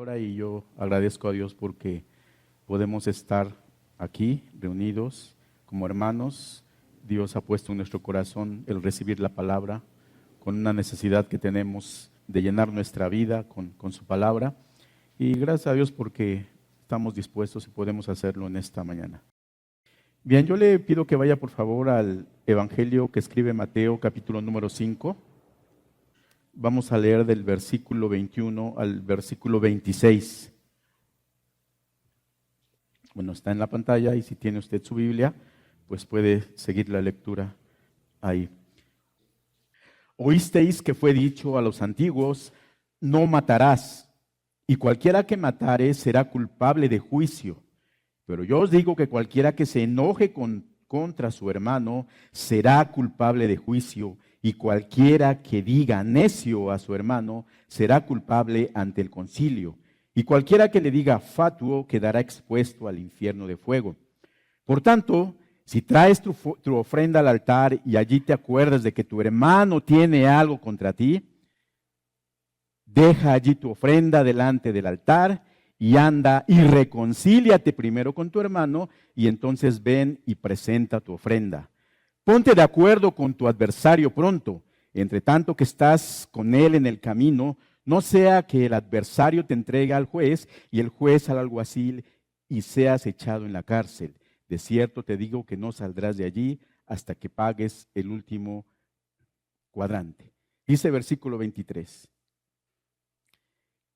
palabra y yo agradezco a Dios porque podemos estar aquí reunidos como hermanos. Dios ha puesto en nuestro corazón el recibir la palabra con una necesidad que tenemos de llenar nuestra vida con su palabra. Y gracias a Dios porque estamos dispuestos y podemos hacerlo en esta mañana. Bien, yo le pido que vaya por favor al Evangelio que escribe Mateo, capítulo número 5. Vamos a leer del versículo 21 al versículo 26. Bueno, está en la pantalla y si tiene usted su Biblia, pues puede seguir la lectura ahí. Oísteis que fue dicho a los antiguos, no matarás, y cualquiera que matare será culpable de juicio. Pero yo os digo que cualquiera que se enoje contra su hermano será culpable de juicio, y cualquiera que diga necio a su hermano será culpable ante el concilio, y cualquiera que le diga fatuo quedará expuesto al infierno de fuego. Por tanto, si traes tu ofrenda al altar y allí te acuerdas de que tu hermano tiene algo contra ti, deja allí tu ofrenda delante del altar y anda y reconcíliate primero con tu hermano y entonces ven y presenta tu ofrenda. Ponte de acuerdo con tu adversario pronto, entre tanto que estás con él en el camino, no sea que el adversario te entregue al juez y el juez al alguacil y seas echado en la cárcel. De cierto te digo que no saldrás de allí hasta que pagues el último cuadrante. Dice versículo 23.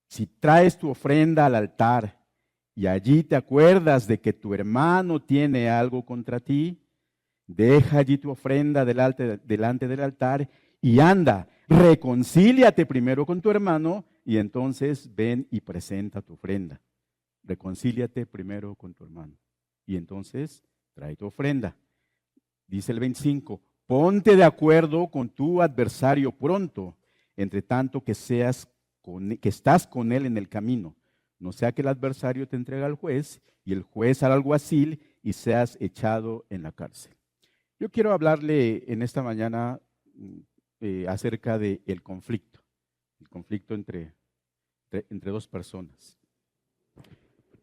Si traes tu ofrenda al altar y allí te acuerdas de que tu hermano tiene algo contra ti, deja allí tu ofrenda delante del altar y anda, reconcíliate primero con tu hermano y entonces ven y presenta tu ofrenda. Reconcíliate primero con tu hermano y entonces trae tu ofrenda. Dice el 25, ponte de acuerdo con tu adversario pronto, entre tanto que estás con él en el camino. No sea que el adversario te entregue al juez y el juez al alguacil y seas echado en la cárcel. Yo quiero hablarle en esta mañana acerca del conflicto, el conflicto entre dos personas.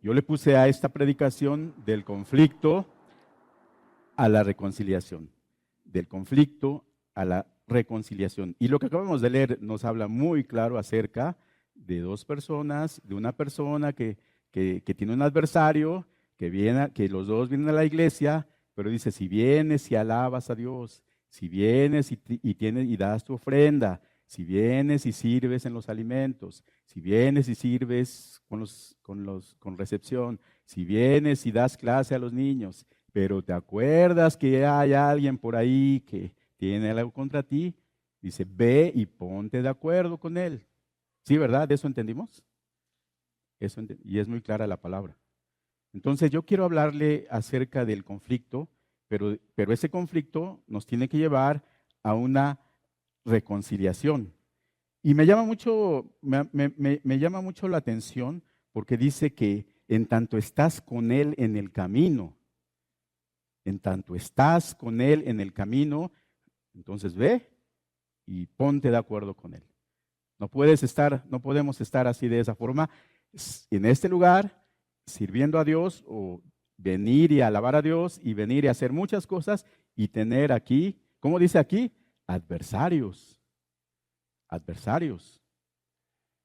Yo le puse a esta predicación del conflicto a la reconciliación, del conflicto a la reconciliación. Y lo que acabamos de leer nos habla muy claro acerca de dos personas, de una persona que tiene un adversario, que los dos vienen a la iglesia, pero dice, si vienes y alabas a Dios, si vienes y das tu ofrenda, si vienes y sirves en los alimentos, si vienes y sirves con recepción, si vienes y das clase a los niños, pero te acuerdas que hay alguien por ahí que tiene algo contra ti, dice, ve y ponte de acuerdo con él. ¿Sí, verdad? ¿De eso entendimos? Y es muy clara la palabra. Entonces yo quiero hablarle acerca del conflicto, pero ese conflicto nos tiene que llevar a una reconciliación. Y me llama mucho la atención porque dice que en tanto estás con él en el camino, entonces ve y ponte de acuerdo con él. No podemos estar así de esa forma en este lugar sirviendo a Dios o venir y alabar a Dios y venir y hacer muchas cosas y tener aquí, ¿cómo dice aquí? Adversarios,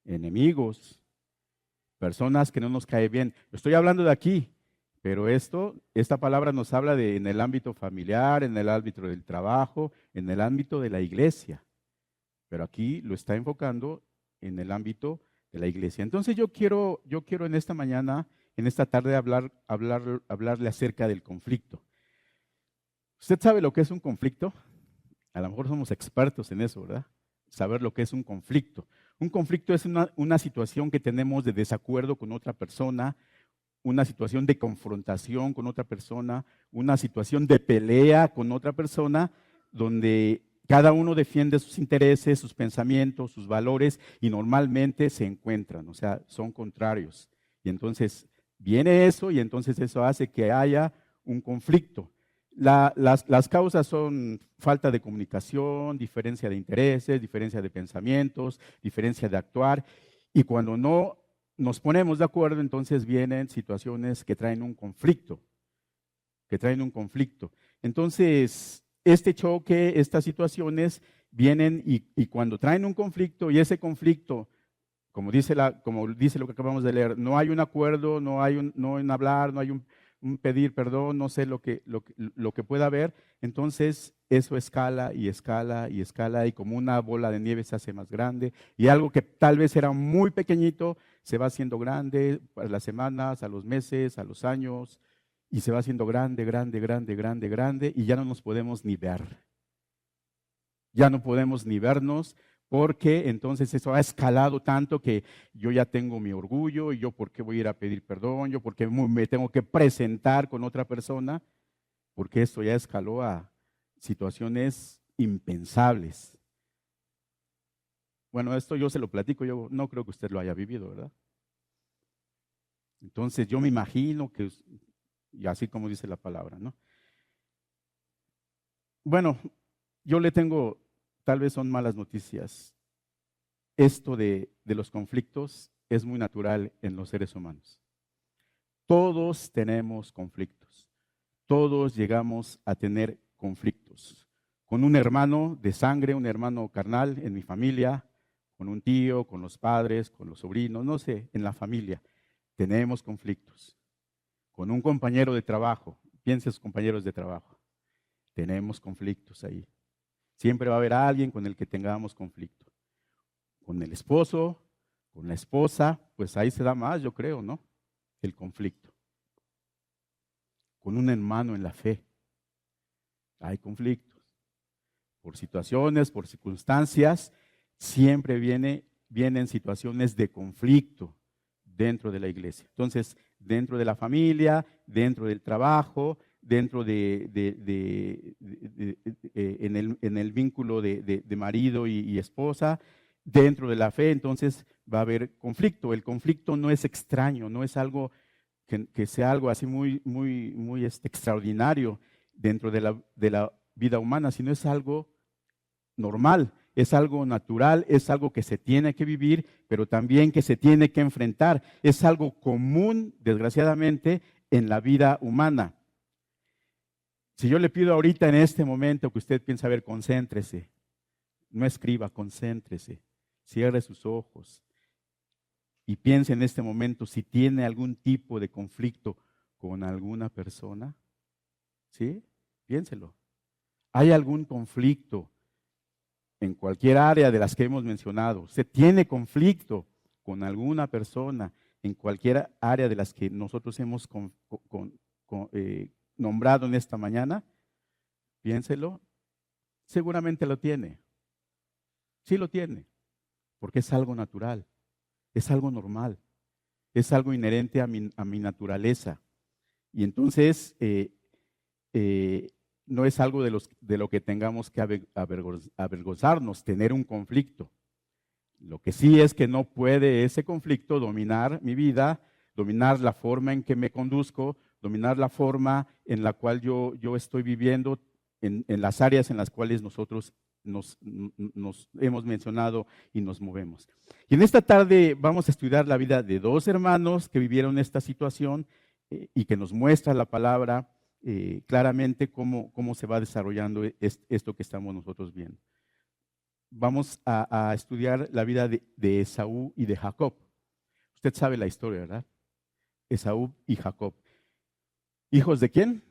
enemigos, personas que no nos caen bien. Estoy hablando de aquí, pero esta palabra nos habla en el ámbito familiar, en el ámbito del trabajo, en el ámbito de la iglesia. Pero aquí lo está enfocando en el ámbito de la iglesia. Entonces yo quiero en esta mañana, en esta tarde, hablarle acerca del conflicto. ¿Usted sabe lo que es un conflicto? A lo mejor somos expertos en eso, ¿verdad? Saber lo que es un conflicto. Un conflicto es una situación que tenemos de desacuerdo con otra persona, una situación de confrontación con otra persona, una situación de pelea con otra persona, donde cada uno defiende sus intereses, sus pensamientos, sus valores y normalmente se encuentran, o sea, son contrarios. Y entonces viene eso y entonces eso hace que haya un conflicto. Las causas son falta de comunicación, diferencia de intereses, diferencia de pensamientos, diferencia de actuar. Y cuando no nos ponemos de acuerdo, entonces vienen situaciones que traen un conflicto, Entonces, este choque, estas situaciones vienen y cuando traen un conflicto y ese conflicto, como dice lo que acabamos de leer, no hay un acuerdo, no hay un hablar, no hay un pedir perdón, no sé lo que pueda haber, entonces eso escala y escala y escala y como una bola de nieve se hace más grande y algo que tal vez era muy pequeñito se va haciendo grande a las semanas, a los meses, a los años y se va haciendo grande, grande, grande, grande, grande y ya no nos podemos ni ver. Ya no podemos ni vernos porque entonces eso ha escalado tanto que yo ya tengo mi orgullo y yo por qué voy a ir a pedir perdón, yo por qué me tengo que presentar con otra persona, porque esto ya escaló a situaciones impensables. Bueno, esto yo se lo platico, yo no creo que usted lo haya vivido, ¿verdad? Entonces yo me imagino que, y así como dice la palabra, ¿no? Bueno, yo le tengo, tal vez son malas noticias. Esto de los conflictos es muy natural en los seres humanos. Todos tenemos conflictos. Todos llegamos a tener conflictos. Con un hermano de sangre, un hermano carnal en mi familia, con un tío, con los padres, con los sobrinos, no sé, en la familia. Tenemos conflictos. Con un compañero de trabajo, piensa en sus compañeros de trabajo. Tenemos conflictos ahí. Siempre va a haber alguien con el que tengamos conflicto. Con el esposo, con la esposa, pues ahí se da más, yo creo, ¿no? El conflicto. Con un hermano en la fe, hay conflictos. Por situaciones, por circunstancias, siempre vienen situaciones de conflicto dentro de la iglesia. Entonces, dentro de la familia, dentro del trabajo, dentro en el vínculo de marido y esposa, dentro de la fe, entonces va a haber conflicto. El conflicto no es extraño, no es algo que sea algo así muy extraordinario dentro de la vida humana, sino es algo normal, es algo natural, es algo que se tiene que vivir, pero también que se tiene que enfrentar. Es algo común, desgraciadamente, en la vida humana. Si yo le pido ahorita en este momento que usted piense, a ver, concéntrese, no escriba, concéntrese, cierre sus ojos y piense en este momento si tiene algún tipo de conflicto con alguna persona, ¿sí? Piénselo. ¿Hay algún conflicto en cualquier área de las que hemos mencionado? ¿Usted tiene conflicto con alguna persona en cualquier área de las que nosotros hemos nombrado en esta mañana? Piénselo. Seguramente lo tiene. Sí lo tiene, porque es algo natural, es algo normal, es algo inherente a mi naturaleza. Y entonces no es algo de lo que tengamos que avergonzarnos, tener un conflicto. Lo que sí es que no puede ese conflicto dominar mi vida, dominar la forma en que me conduzco, dominar la forma en la cual yo estoy viviendo en las áreas en las cuales nosotros nos hemos mencionado y nos movemos. Y en esta tarde vamos a estudiar la vida de dos hermanos que vivieron esta situación y que nos muestra la palabra claramente cómo se va desarrollando esto que estamos nosotros viendo. Vamos a estudiar la vida de Esaú y de Jacob. Usted sabe la historia, ¿verdad? Esaú y Jacob. ¿Hijos de quién?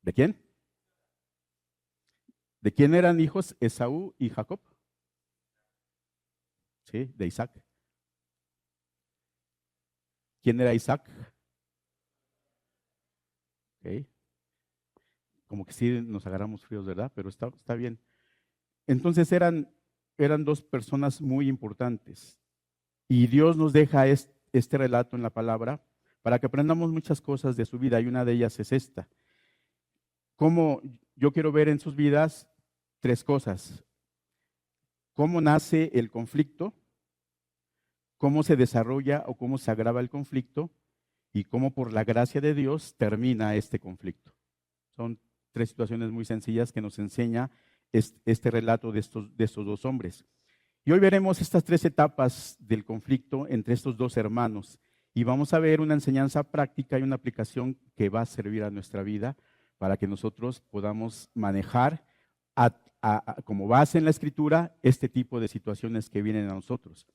¿De quién? ¿De quién eran hijos Esaú y Jacob? Sí, de Isaac. ¿Quién era Isaac? Okay. Como que sí nos agarramos fríos, ¿verdad? Pero está bien. Entonces eran dos personas muy importantes. Y Dios nos deja este relato en la palabra para que aprendamos muchas cosas de su vida y una de ellas es esta. Cómo yo quiero ver en sus vidas tres cosas. Cómo nace el conflicto, cómo se desarrolla o cómo se agrava el conflicto y cómo por la gracia de Dios termina este conflicto. Son tres situaciones muy sencillas que nos enseña este relato de estos dos hombres. Y hoy veremos estas tres etapas del conflicto entre estos dos hermanos. Y vamos a ver una enseñanza práctica y una aplicación que va a servir a nuestra vida para que nosotros podamos manejar como base en la Escritura este tipo de situaciones que vienen a nosotros.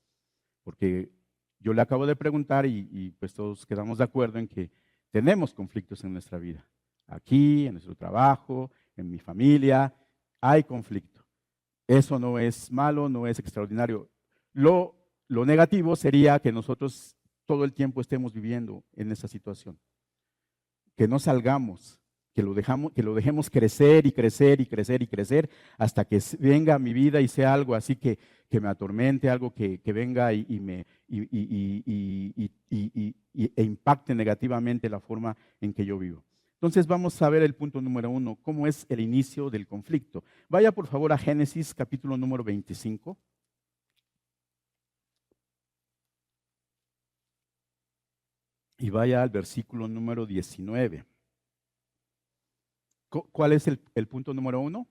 Porque yo le acabo de preguntar y pues todos quedamos de acuerdo en que tenemos conflictos en nuestra vida. Aquí, en nuestro trabajo, en mi familia, hay conflicto. Eso no es malo, no es extraordinario. Lo negativo sería que nosotros todo el tiempo estemos viviendo en esa situación. Que no salgamos, que lo dejemos crecer y crecer y crecer y crecer hasta que venga a mi vida y sea algo así que me atormente, algo que venga e impacte negativamente la forma en que yo vivo. Entonces vamos a ver el punto número 1, cómo es el inicio del conflicto. Vaya por favor a Génesis capítulo número 25. Y vaya al versículo número 19. ¿Cuál es el punto número 1?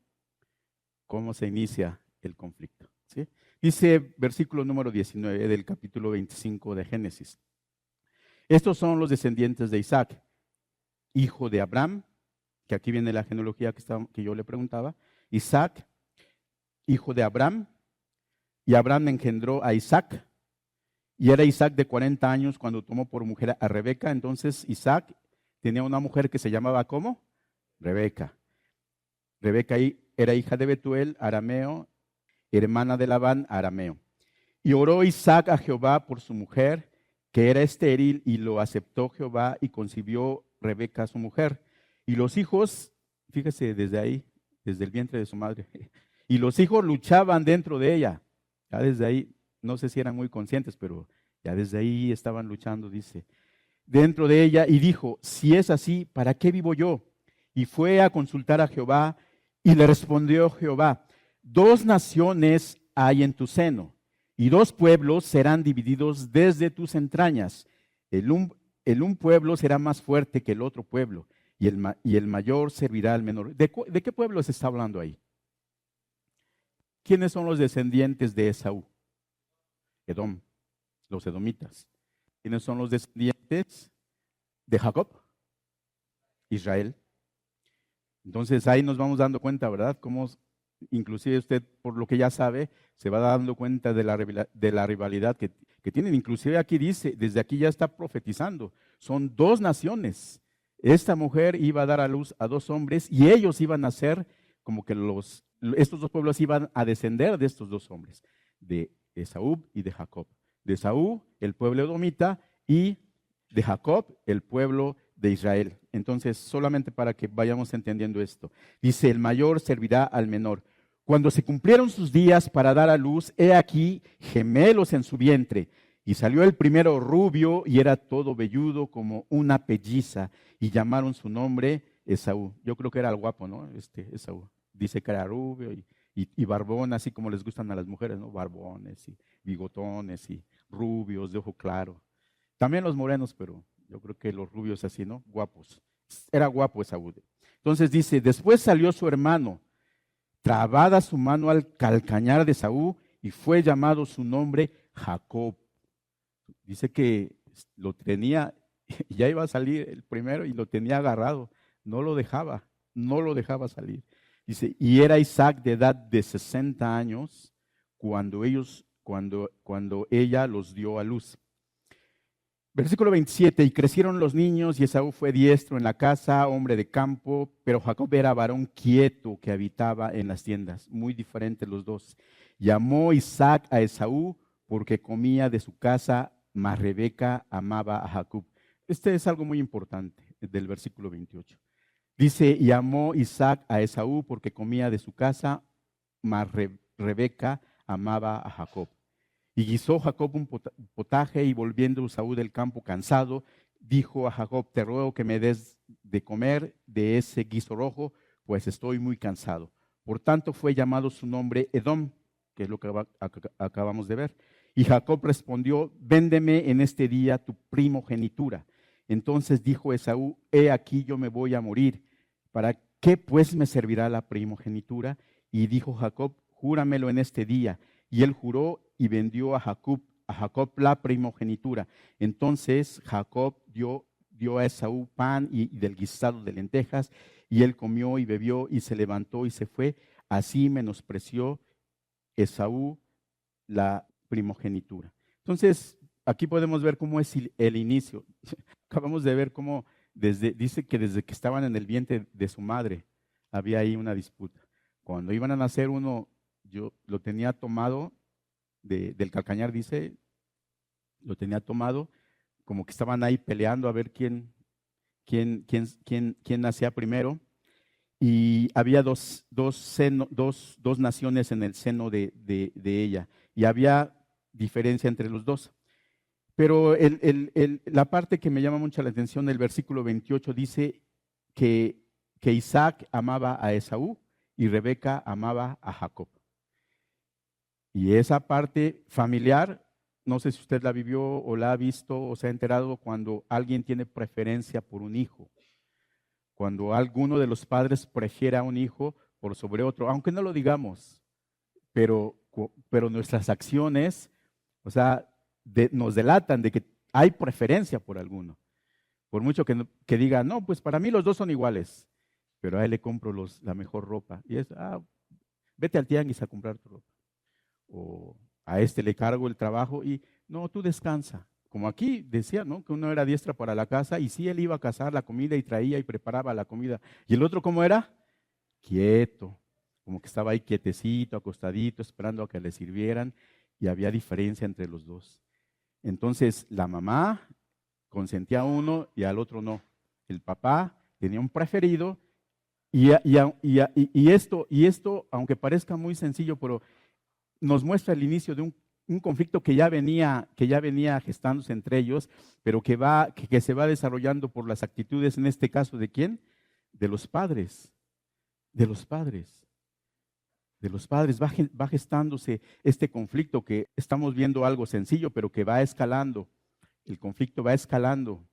¿Cómo se inicia el conflicto? ¿Sí? Dice versículo número 19 del capítulo 25 de Génesis. Estos son los descendientes de Isaac, hijo de Abraham, que aquí viene la genealogía que yo le preguntaba. Isaac, hijo de Abraham, y Abraham engendró a Isaac, y era Isaac de 40 años cuando tomó por mujer a Rebeca. Entonces Isaac tenía una mujer que se llamaba ¿cómo? Rebeca. Rebeca era hija de Betuel, arameo, hermana de Labán, arameo. Y oró Isaac a Jehová por su mujer, que era estéril, y lo aceptó Jehová y concibió Rebeca su mujer. Y los hijos, fíjese desde ahí, desde el vientre de su madre, y los hijos luchaban dentro de ella. Ya desde ahí, no sé si eran muy conscientes, pero ya desde ahí estaban luchando, dice, dentro de ella, y dijo, si es así, ¿para qué vivo yo? Y fue a consultar a Jehová, y le respondió Jehová, 2 naciones hay en tu seno, y 2 pueblos serán divididos desde tus entrañas. El un pueblo será más fuerte que el otro pueblo, y el mayor servirá al menor. ¿De qué pueblo se está hablando ahí? ¿Quiénes son los descendientes de Esaú? Edom, los edomitas. ¿Quiénes son los descendientes de Jacob? Israel. Entonces ahí nos vamos dando cuenta, ¿verdad? Cómo inclusive usted, por lo que ya sabe, se va dando cuenta de la rivalidad que tienen. Inclusive aquí dice, desde aquí ya está profetizando, son 2 naciones. Esta mujer iba a dar a luz a 2 hombres y ellos iban a ser como que estos 2 pueblos iban a descender de estos 2 hombres, de Esaú y de Jacob. De Esaú, el pueblo edomita, y de Jacob, el pueblo de Israel. Entonces, solamente para que vayamos entendiendo esto. Dice, el mayor servirá al menor. Cuando se cumplieron sus días para dar a luz, he aquí gemelos en su vientre. Y salió el primero rubio y era todo velludo como una pelliza. Y llamaron su nombre Esaú. Yo creo que era el guapo, ¿no? Esaú. Dice que era rubio y barbón, así como les gustan a las mujeres, ¿no? Barbones y bigotones y rubios de ojo claro. También los morenos, pero yo creo que los rubios así, ¿no? Guapos. Era guapo Esaú. Entonces dice, después salió su hermano, trabada su mano al calcañar de Esaú, y fue llamado su nombre Jacob. Dice que lo tenía, ya iba a salir el primero y lo tenía agarrado. No lo dejaba salir. Dice, y era Isaac de edad de 60 años cuando ella los dio a luz. Versículo 27, y crecieron los niños, y Esaú fue diestro en la casa, hombre de campo, pero Jacob era varón quieto que habitaba en las tiendas. Muy diferentes los dos. Llamó Isaac a Esaú porque comía de su casa, mas Rebeca amaba a Jacob. Este es algo muy importante del versículo 28. Dice, llamó Isaac a Esaú porque comía de su casa, mas Rebeca amaba a Jacob. Y guisó Jacob un potaje, y volviendo Esaú del campo cansado, dijo a Jacob, te ruego que me des de comer de ese guiso rojo, pues estoy muy cansado. Por tanto fue llamado su nombre Edom, que es lo que acabamos de ver. Y Jacob respondió, véndeme en este día tu primogenitura. Entonces dijo Esaú, he aquí yo me voy a morir. ¿Para qué pues me servirá la primogenitura? Y dijo Jacob, júramelo en este día. y él juró y vendió a Jacob la primogenitura. Entonces Jacob dio a Esaú pan y del guisado de lentejas, y él comió y bebió y se levantó y se fue. Así menospreció Esaú la primogenitura. Entonces, aquí podemos ver cómo es el inicio. Acabamos de ver cómo dice que desde que estaban en el vientre de su madre había ahí una disputa. Cuando iban a nacer uno, yo lo tenía tomado del calcañar, dice, lo tenía tomado, como que estaban ahí peleando a ver quién nacía primero. Y había dos naciones en el seno de ella, y había diferencia entre los dos. Pero la parte que me llama mucho la atención, el versículo 28 dice que Isaac amaba a Esaú y Rebeca amaba a Jacob. Y esa parte familiar, no sé si usted la vivió o la ha visto o se ha enterado cuando alguien tiene preferencia por un hijo. Cuando alguno de los padres prefiere a un hijo por sobre otro, aunque no lo digamos, pero nuestras acciones, o sea, nos delatan de que hay preferencia por alguno. Por mucho que diga, no, pues para mí los dos son iguales, pero a él le compro la mejor ropa. Y es, vete al tianguis a comprar tu ropa. O a este le cargo el trabajo y, no, tú descansa. Como aquí decía, ¿no? Que uno era diestra para la casa y sí, él iba a cazar la comida y traía y preparaba la comida. ¿Y el otro cómo era? Quieto, como que estaba ahí quietecito, acostadito, esperando a que le sirvieran, y había diferencia entre los dos. Entonces, la mamá consentía a uno y al otro no. El papá tenía un preferido y esto, aunque parezca muy sencillo, pero nos muestra el inicio de un conflicto que ya venía gestándose entre ellos, pero que se va desarrollando por las actitudes, en este caso, ¿de quién? De los padres. De los padres. De los padres. Va gestándose este conflicto que estamos viendo algo sencillo, pero que va escalando. El conflicto va escalando,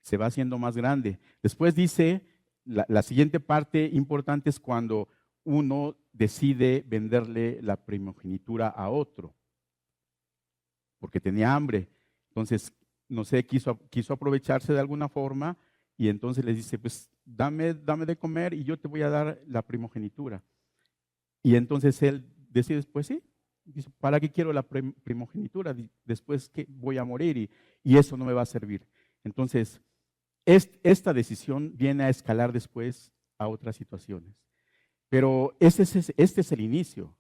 se va haciendo más grande. Después dice, la siguiente parte importante es cuando uno decide venderle la primogenitura a otro, porque tenía hambre. Entonces, no sé, quiso aprovecharse de alguna forma y entonces les dice, pues dame de comer y yo te voy a dar la primogenitura. Y entonces él decide, pues sí, dice, ¿para qué quiero la primogenitura? Después que voy a morir y eso no me va a servir. Entonces, esta decisión viene a escalar después a otras situaciones. Pero este es el inicio.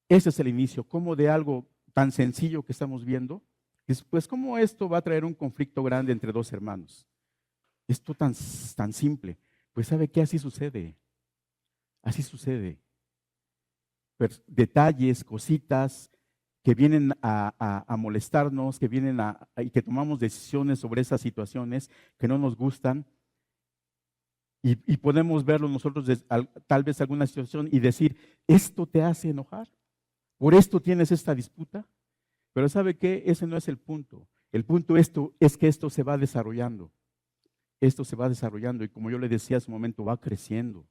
Este es el inicio. Como de algo tan sencillo que estamos viendo, después, ¿cómo esto va a traer un conflicto grande entre dos hermanos? Esto tan simple. Pues ¿sabe qué? Así sucede. Así sucede. Detalles, cositas que vienen a molestarnos, que vienen y que tomamos decisiones sobre esas situaciones que no nos gustan. Y podemos verlo nosotros, tal vez alguna situación, y decir, ¿esto te hace enojar? ¿Por esto tienes esta disputa? Pero ¿sabe qué? Ese no es el punto. El punto es que esto se va desarrollando. Esto se va desarrollando y como yo le decía hace un momento, va creciendo.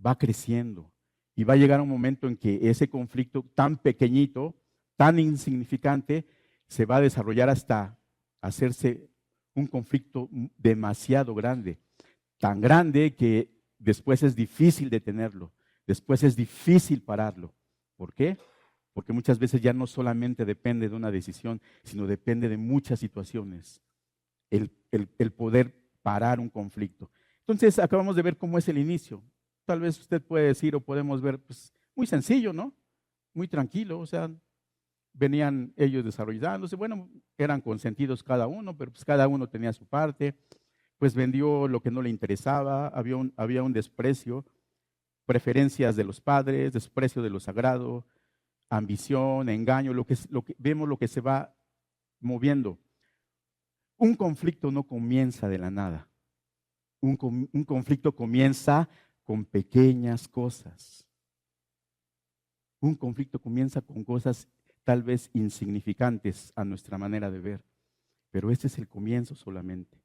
Va creciendo. Y va a llegar un momento en que ese conflicto tan pequeñito, tan insignificante, se va a desarrollar hasta hacerse un conflicto demasiado grande. Tan grande que después es difícil detenerlo, después es difícil pararlo. ¿Por qué? Porque muchas veces ya no solamente depende de una decisión, sino depende de muchas situaciones, el poder parar un conflicto. Entonces acabamos de ver cómo es el inicio. Tal vez usted puede decir o podemos ver, pues muy sencillo, ¿no? Muy tranquilo, o sea, venían ellos desarrollándose, bueno, eran consentidos cada uno, pero pues cada uno tenía su parte, pues vendió lo que no le interesaba, había un desprecio, preferencias de los padres, desprecio de lo sagrado, ambición, engaño, vemos lo que se va moviendo. Un conflicto no comienza de la nada. Un conflicto comienza con pequeñas cosas. Un conflicto comienza con cosas tal vez insignificantes a nuestra manera de ver, pero este es el comienzo solamente.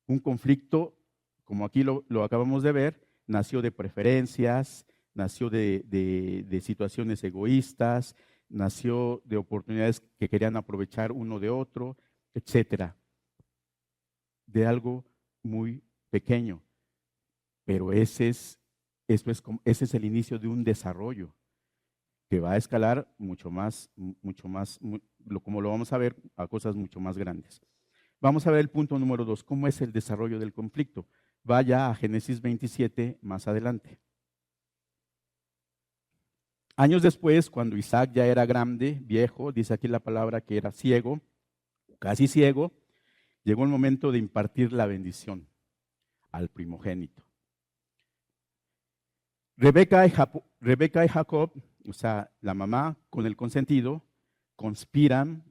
Un conflicto, como aquí lo acabamos de ver, nació de preferencias, nació de situaciones egoístas, nació de oportunidades que querían aprovechar uno de otro, etcétera, de algo muy pequeño. Pero ese es el inicio de un desarrollo que va a escalar mucho más, como lo vamos a ver, a cosas mucho más grandes. Vamos a ver el punto número 2, ¿cómo es el desarrollo del conflicto? Vaya a Génesis 27 más adelante. Años después, cuando Isaac ya era grande, viejo, dice aquí la palabra que era ciego, casi ciego, llegó el momento de impartir la bendición al primogénito. Rebeca y Jacob, o sea, la mamá con el consentido, conspiran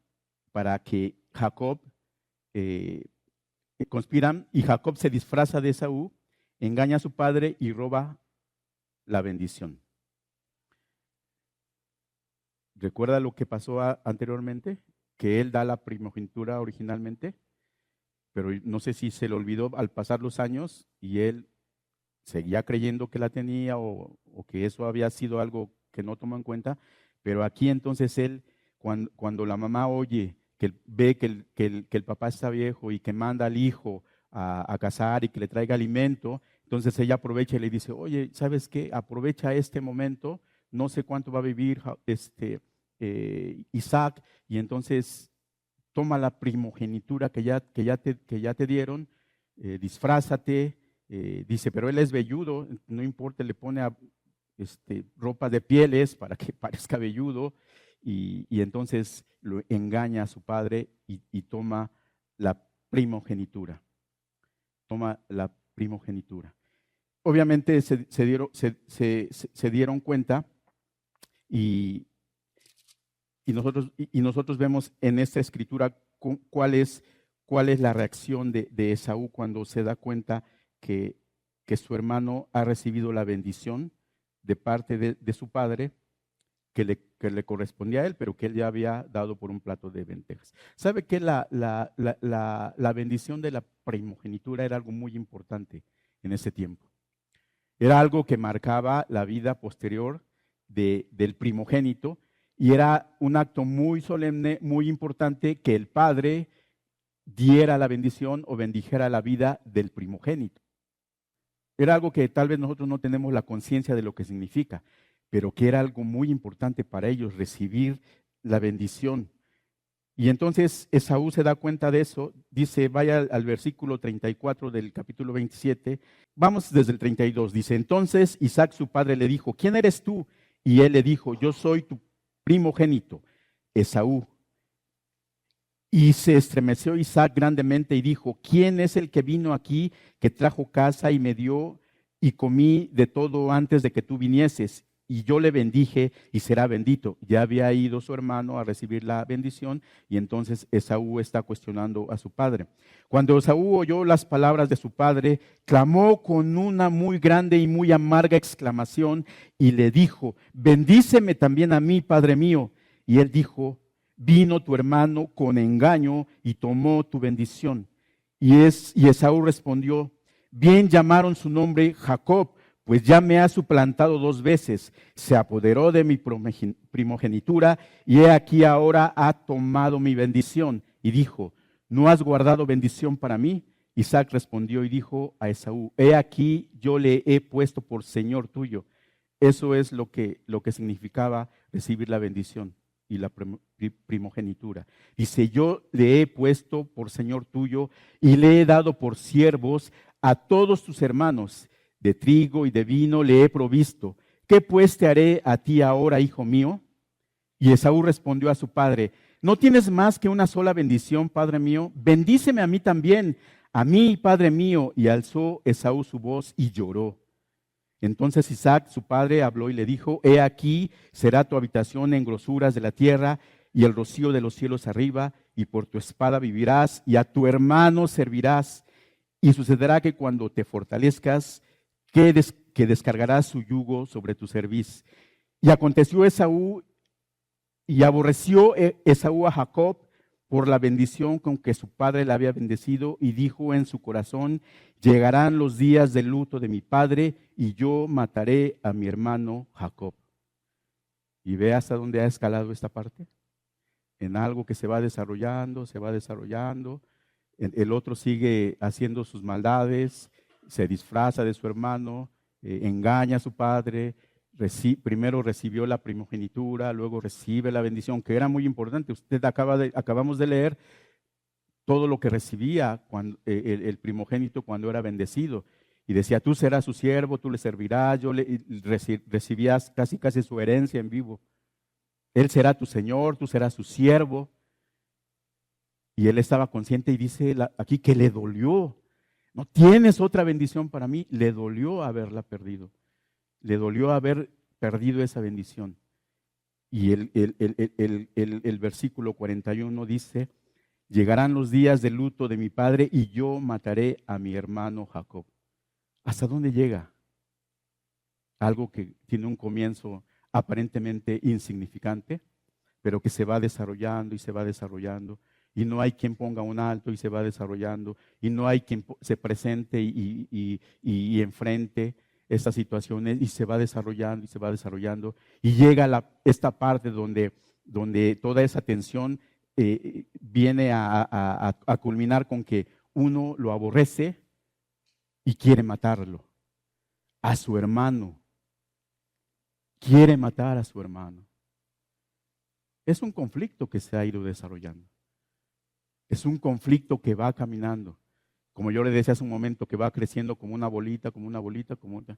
para que conspiran y Jacob se disfraza de Esaú, engaña a su padre y roba la bendición. ¿Recuerda lo que pasó anteriormente? Que él da la primogenitura originalmente, pero no sé si se le olvidó al pasar los años y él seguía creyendo que la tenía o que eso había sido algo que no tomó en cuenta, pero aquí entonces él, cuando la mamá oye, que ve que el papá está viejo y que manda al hijo a cazar y que le traiga alimento, entonces ella aprovecha y le dice, oye, ¿sabes qué? Aprovecha este momento, no sé cuánto va a vivir Isaac, y entonces toma la primogenitura que ya te dieron, disfrázate, dice, pero él es velludo, no importa, le pone ropa de pieles para que parezca velludo, y entonces lo engaña a su padre y toma la primogenitura. Toma la primogenitura. Obviamente se dieron cuenta y nosotros vemos en esta escritura cuál es la reacción de Esaú cuando se da cuenta que su hermano ha recibido la bendición de parte de su padre que le correspondía a él, pero que él ya había dado por un plato de lentejas. ¿Sabe que la bendición de la primogenitura era algo muy importante en ese tiempo? Era algo que marcaba la vida posterior del primogénito y era un acto muy solemne, muy importante que el padre diera la bendición o bendijera la vida del primogénito. Era algo que tal vez nosotros no tenemos la conciencia de lo que significa, pero que era algo muy importante para ellos recibir la bendición. Y entonces Esaú se da cuenta de eso, dice, vaya al versículo 34 del capítulo 27, vamos desde el 32, dice, entonces Isaac su padre le dijo, ¿quién eres tú? Y él le dijo, yo soy tu primogénito, Esaú. Y se estremeció Isaac grandemente y dijo, ¿quién es el que vino aquí, que trajo casa y me dio y comí de todo antes de que tú vinieses? Y yo le bendije y será bendito. Ya había ido su hermano a recibir la bendición y entonces Esaú está cuestionando a su padre. Cuando Esaú oyó las palabras de su padre, clamó con una muy grande y muy amarga exclamación y le dijo, bendíceme también a mí, padre mío. Y él dijo, vino tu hermano con engaño y tomó tu bendición. Y Esaú respondió, bien llamaron su nombre Jacob, pues ya me ha suplantado 2 veces, se apoderó de mi primogenitura y he aquí ahora ha tomado mi bendición. Y dijo, ¿no has guardado bendición para mí? Isaac respondió y dijo a Esaú, he aquí yo le he puesto por señor tuyo. Eso es lo que significaba recibir la bendición y la primogenitura. Dice, yo le he puesto por señor tuyo y le he dado por siervos a todos tus hermanos. De trigo y de vino le he provisto. ¿Qué pues te haré a ti ahora, hijo mío? Y Esaú respondió a su padre, ¿no tienes más que una sola bendición, padre mío? Bendíceme a mí también, a mí, padre mío. Y alzó Esaú su voz y lloró. Entonces Isaac, su padre, habló y le dijo, he aquí será tu habitación en grosuras de la tierra y el rocío de los cielos arriba, y por tu espada vivirás y a tu hermano servirás. Y sucederá que cuando te fortalezcas, que descargarás su yugo sobre tu cerviz. Y aconteció Esaú, y aborreció Esaú a Jacob por la bendición con que su padre le había bendecido, y dijo en su corazón, llegarán los días de luto de mi padre, y yo mataré a mi hermano Jacob. Y ve hasta dónde ha escalado esta parte. En algo que se va desarrollando, se va desarrollando. El otro sigue haciendo sus maldades, se disfraza de su hermano, engaña a su padre. Primero recibió la primogenitura, luego recibe la bendición, que era muy importante. Acabamos de leer todo lo que recibía el primogénito cuando era bendecido. Y decía, tú serás su siervo, tú le servirás, recibías casi su herencia en vivo. Él será tu Señor, tú serás su siervo. Y él estaba consciente y dice aquí que le dolió. No tienes otra bendición para mí. Le dolió haberla perdido. Le dolió haber perdido esa bendición. Y el versículo 41 dice, llegarán los días de luto de mi padre y yo mataré a mi hermano Jacob. ¿Hasta dónde llega? Algo que tiene un comienzo aparentemente insignificante, pero que se va desarrollando y se va desarrollando. Y no hay quien ponga un alto y se va desarrollando. Y no hay quien se presente y enfrente estas situaciones y se va desarrollando y se va desarrollando. Y llega esta parte donde toda esa tensión viene a culminar con que uno lo aborrece y quiere matarlo. A su hermano. Quiere matar a su hermano. Es un conflicto que se ha ido desarrollando. Es un conflicto que va caminando. Como yo le decía hace un momento, que va creciendo como una bolita, como una bolita, como una.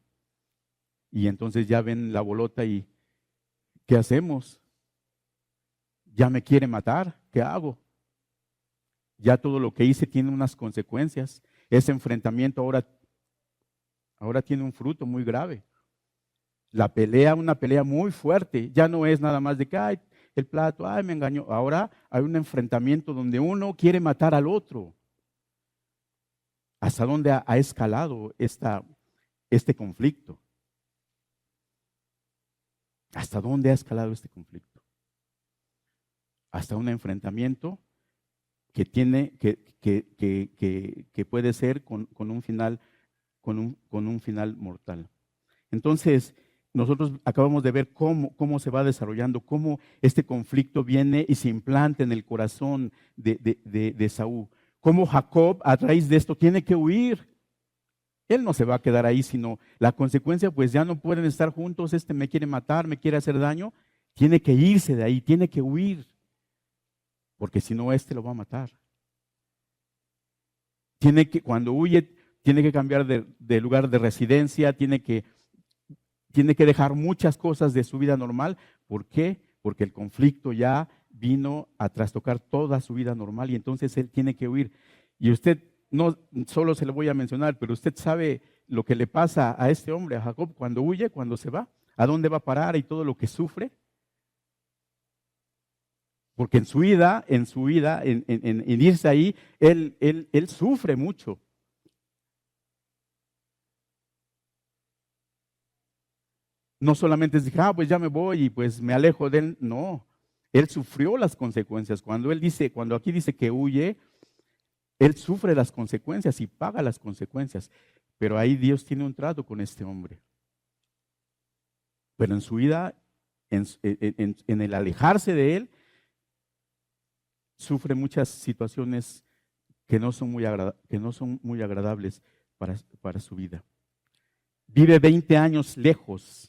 Y entonces ya ven la bolota y ¿qué hacemos? Ya me quiere matar, ¿qué hago? Ya todo lo que hice tiene unas consecuencias. Ese enfrentamiento ahora tiene un fruto muy grave. La pelea, una pelea muy fuerte, ya no es nada más de que, ay, el plato, ay, me engañó. Ahora hay un enfrentamiento donde uno quiere matar al otro. ¿Hasta dónde ha escalado este conflicto? ¿Hasta dónde ha escalado este conflicto? Hasta un enfrentamiento que tiene, que puede ser con un final mortal. Entonces, nosotros acabamos de ver cómo se va desarrollando, cómo este conflicto viene y se implanta en el corazón de Saúl. Cómo Jacob, a raíz de esto, tiene que huir. Él no se va a quedar ahí, sino la consecuencia, pues ya no pueden estar juntos. Este me quiere matar, me quiere hacer daño. Tiene que irse de ahí, tiene que huir. Porque si no, este lo va a matar. Cuando huye, tiene que cambiar de lugar de residencia, tiene que dejar muchas cosas de su vida normal. ¿Por qué? Porque el conflicto ya vino a trastocar toda su vida normal y entonces él tiene que huir. Y usted, no solo se lo voy a mencionar, pero usted sabe lo que le pasa a este hombre, a Jacob, cuando huye, cuando se va, a dónde va a parar y todo lo que sufre. Porque en su vida, en irse ahí, él sufre mucho. No solamente es decir, pues ya me voy y pues me alejo de él. No, él sufrió las consecuencias. Cuando aquí dice que huye, él sufre las consecuencias y paga las consecuencias. Pero ahí Dios tiene un trato con este hombre. Pero en su vida, en el alejarse de él, sufre muchas situaciones que no son muy agradables para su vida. Vive 20 años lejos.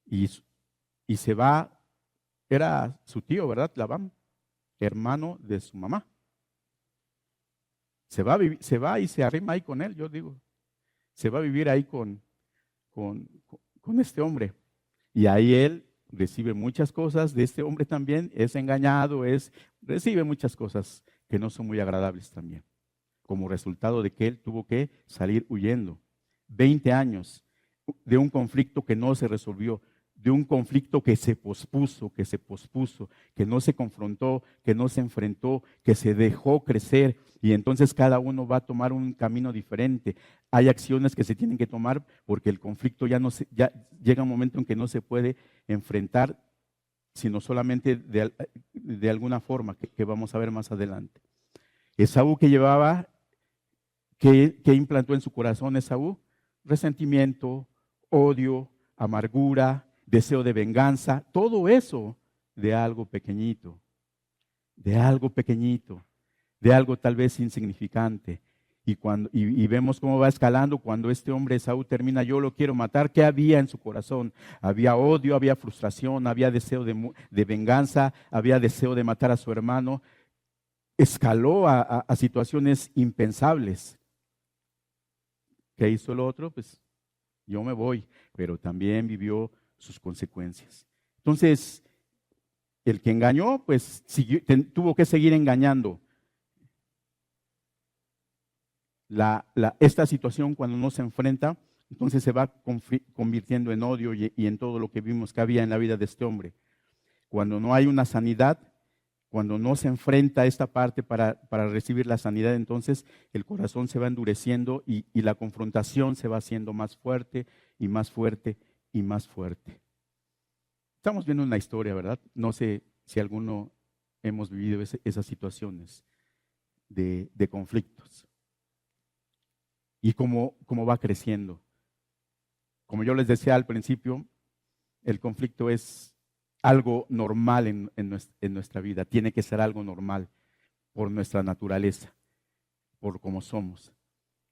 Y se va, era su tío, ¿verdad? Labán, hermano de su mamá. Se va y se arrima ahí con él, yo digo. Se va a vivir ahí con este hombre. Y ahí él recibe muchas cosas de este hombre también, es engañado, recibe muchas cosas que no son muy agradables también. Como resultado de que él tuvo que salir huyendo. 20 años de un conflicto que no se resolvió, de un conflicto que se pospuso, que no se confrontó, que no se enfrentó, que se dejó crecer y entonces cada uno va a tomar un camino diferente. Hay acciones que se tienen que tomar porque el conflicto ya llega un momento en que no se puede enfrentar, sino solamente de alguna forma que vamos a ver más adelante. Esaú que implantó en su corazón Esaú resentimiento, odio, amargura, deseo de venganza, todo eso de algo pequeñito, de algo pequeñito, de algo tal vez insignificante. Y vemos cómo va escalando cuando este hombre Esaú termina, yo lo quiero matar. ¿Qué había en su corazón? Había odio, había frustración, había deseo de venganza, había deseo de matar a su hermano. Escaló a situaciones impensables. ¿Qué hizo el otro? Pues yo me voy, pero también vivió sus consecuencias. Entonces, el que engañó, pues tuvo que seguir engañando. Esta situación, cuando no se enfrenta, entonces se va convirtiendo en odio y en todo lo que vimos que había en la vida de este hombre. Cuando no hay una sanidad, cuando no se enfrenta a esta parte para recibir la sanidad, entonces el corazón se va endureciendo y la confrontación se va haciendo más fuerte y más fuerte y más fuerte. Estamos viendo una historia, ¿verdad? No sé si alguno hemos vivido esas situaciones de conflictos. Y cómo va creciendo. Como yo les decía al principio, el conflicto es algo normal en nuestra vida. Tiene que ser algo normal por nuestra naturaleza, por cómo somos.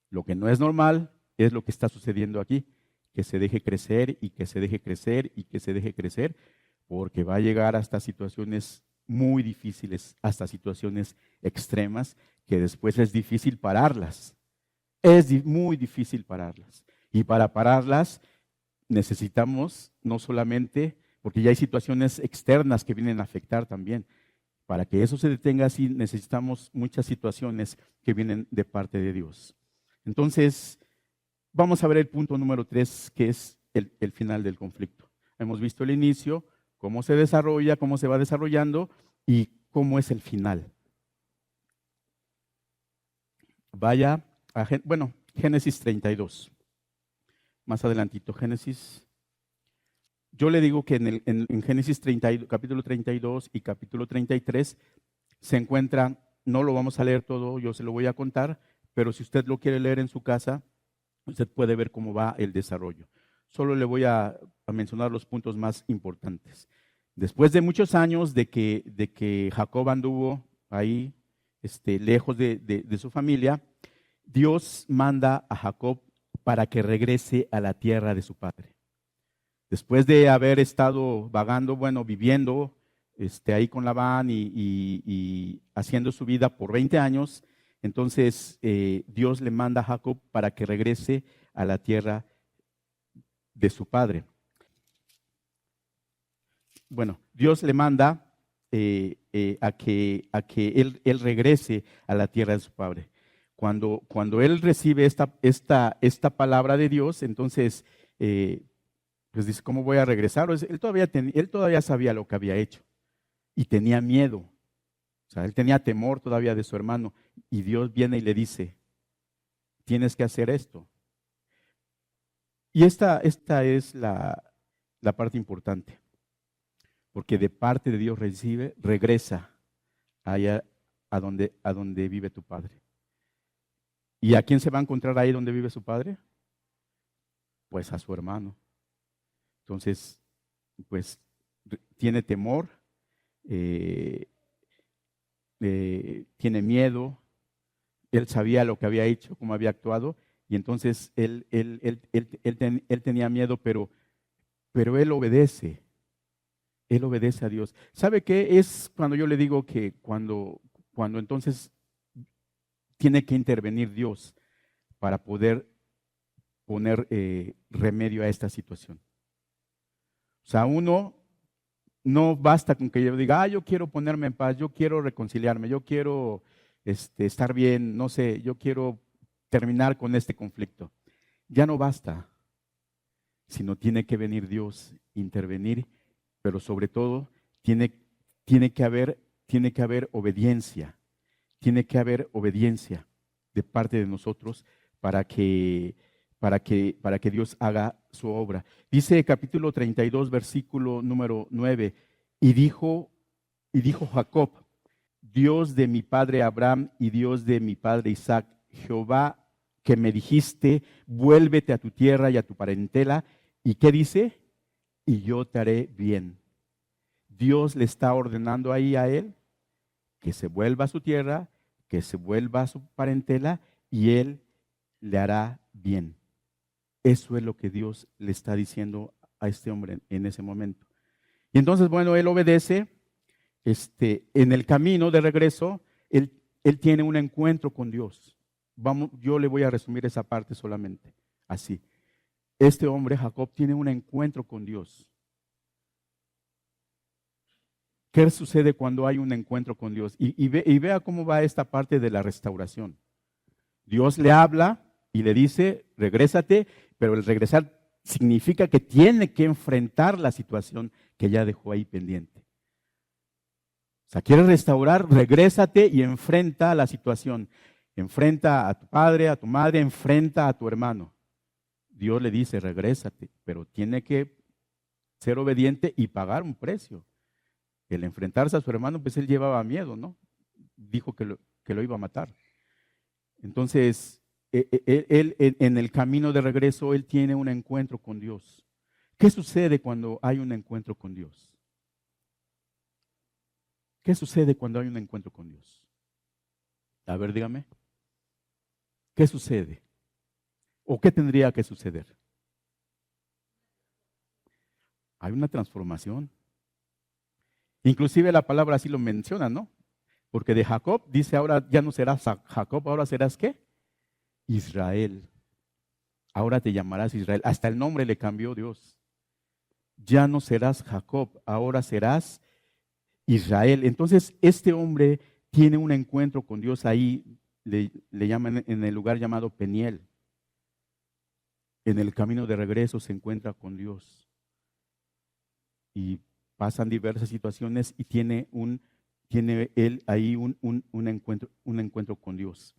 Lo que no es normal es lo que está sucediendo aquí, que se deje crecer y que se deje crecer y que se deje crecer, porque va a llegar hasta situaciones muy difíciles, hasta situaciones extremas, que después es difícil pararlas. Es muy difícil pararlas. Y para pararlas necesitamos no solamente, porque ya hay situaciones externas que vienen a afectar también. Para que eso se detenga así, necesitamos muchas situaciones que vienen de parte de Dios. Entonces, vamos a ver el punto número 3, que es el final del conflicto. Hemos visto el inicio, cómo se desarrolla, cómo se va desarrollando y cómo es el final. Vaya a Génesis 32. Más adelantito, Génesis. Yo le digo que en Génesis capítulo 32 y capítulo 33 se encuentra, no lo vamos a leer todo, yo se lo voy a contar, pero si usted lo quiere leer en su casa, usted puede ver cómo va el desarrollo. Solo le voy a mencionar los puntos más importantes. Después de muchos años de que Jacob anduvo ahí, lejos de su familia, Dios manda a Jacob para que regrese a la tierra de su padre. Después de haber estado vagando, viviendo ahí con Labán y haciendo su vida por 20 años, entonces Dios le manda a Jacob para que regrese a la tierra de su padre. Dios le manda a que él regrese a la tierra de su padre. Cuando él recibe esta palabra de Dios, entonces pues dice, ¿cómo voy a regresar? Él todavía sabía lo que había hecho y tenía miedo. O sea, él tenía temor todavía de su hermano. Y Dios viene y le dice, tienes que hacer esto. Y esta es la parte importante. Porque de parte de Dios regresa allá a donde vive tu padre. ¿Y a quién se va a encontrar ahí donde vive su padre? Pues a su hermano. Entonces, pues tiene temor, tiene miedo. Él sabía lo que había hecho, cómo había actuado, y entonces él tenía miedo, pero él obedece. Él obedece a Dios. ¿Sabe qué es cuando yo le digo que cuando entonces tiene que intervenir Dios para poder poner remedio a esta situación? O sea, uno no basta con que yo diga, yo quiero ponerme en paz, yo quiero reconciliarme, yo quiero estar bien, no sé, yo quiero terminar con este conflicto. Ya no basta, sino tiene que venir Dios, intervenir, pero sobre todo tiene que haber obediencia, tiene que haber obediencia de parte de nosotros para que Dios haga su obra. Dice capítulo 32, versículo número 9, y dijo Jacob, Dios de mi padre Abraham y Dios de mi padre Isaac, Jehová que me dijiste, vuélvete a tu tierra y a tu parentela. ¿Y qué dice? y yo te haré bien. Dios le está ordenando ahí a él que se vuelva a su tierra, que se vuelva a su parentela y él le hará bien. Eso es lo que Dios le está diciendo a este hombre en ese momento. Y entonces, bueno, él obedece. En el camino de regreso, él tiene un encuentro con Dios. Yo le voy a resumir esa parte solamente, así. Este hombre, Jacob, tiene un encuentro con Dios. ¿Qué sucede cuando hay un encuentro con Dios? Y vea cómo va esta parte de la restauración. Dios le habla y le dice, regrésate, pero el regresar significa que tiene que enfrentar la situación que ya dejó ahí pendiente. O sea, quieres restaurar, regrésate y enfrenta la situación. Enfrenta a tu padre, a tu madre, enfrenta a tu hermano. Dios le dice, regrésate, pero tiene que ser obediente y pagar un precio. El enfrentarse a su hermano, pues él llevaba miedo, ¿no? Dijo que lo iba a matar. Entonces, él en el camino de regreso, él tiene un encuentro con Dios. ¿Qué sucede cuando hay un encuentro con Dios? ¿Qué sucede cuando hay un encuentro con Dios? A ver, dígame. ¿Qué sucede? ¿O qué tendría que suceder? Hay una transformación. Inclusive la palabra así lo menciona, ¿no? Porque de Jacob dice ahora ya no serás Jacob, ahora serás ¿qué? Israel. Ahora te llamarás Israel. Hasta el nombre le cambió Dios. Ya no serás Jacob, ahora serás Israel. Entonces este hombre tiene un encuentro con Dios ahí, le llaman en el lugar llamado Peniel. En el camino de regreso se encuentra con Dios. Y pasan diversas situaciones y tiene él ahí un encuentro con Dios.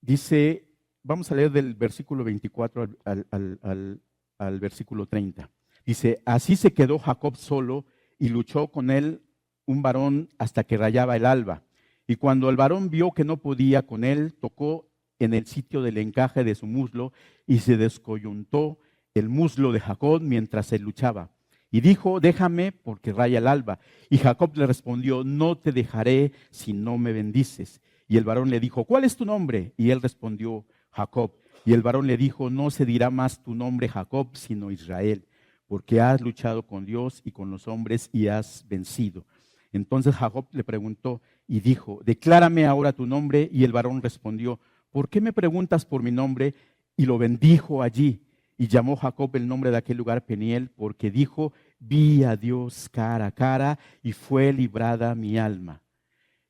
Dice, vamos a leer del versículo 24 al versículo 30. Dice, así se quedó Jacob solo y luchó con él un varón hasta que rayaba el alba. Y cuando el varón vio que no podía con él, tocó en el sitio del encaje de su muslo y se descoyuntó el muslo de Jacob mientras él luchaba. Y dijo, déjame porque raya el alba. Y Jacob le respondió, no te dejaré si no me bendices. Y el varón le dijo, ¿cuál es tu nombre? Y él respondió, Jacob. Y el varón le dijo, no se dirá más tu nombre Jacob, sino Israel, porque has luchado con Dios y con los hombres y has vencido. Entonces Jacob le preguntó y dijo, declárame ahora tu nombre. Y el varón respondió, ¿por qué me preguntas por mi nombre? Y lo bendijo allí. Y llamó Jacob el nombre de aquel lugar Peniel, porque dijo, vi a Dios cara a cara y fue librada mi alma.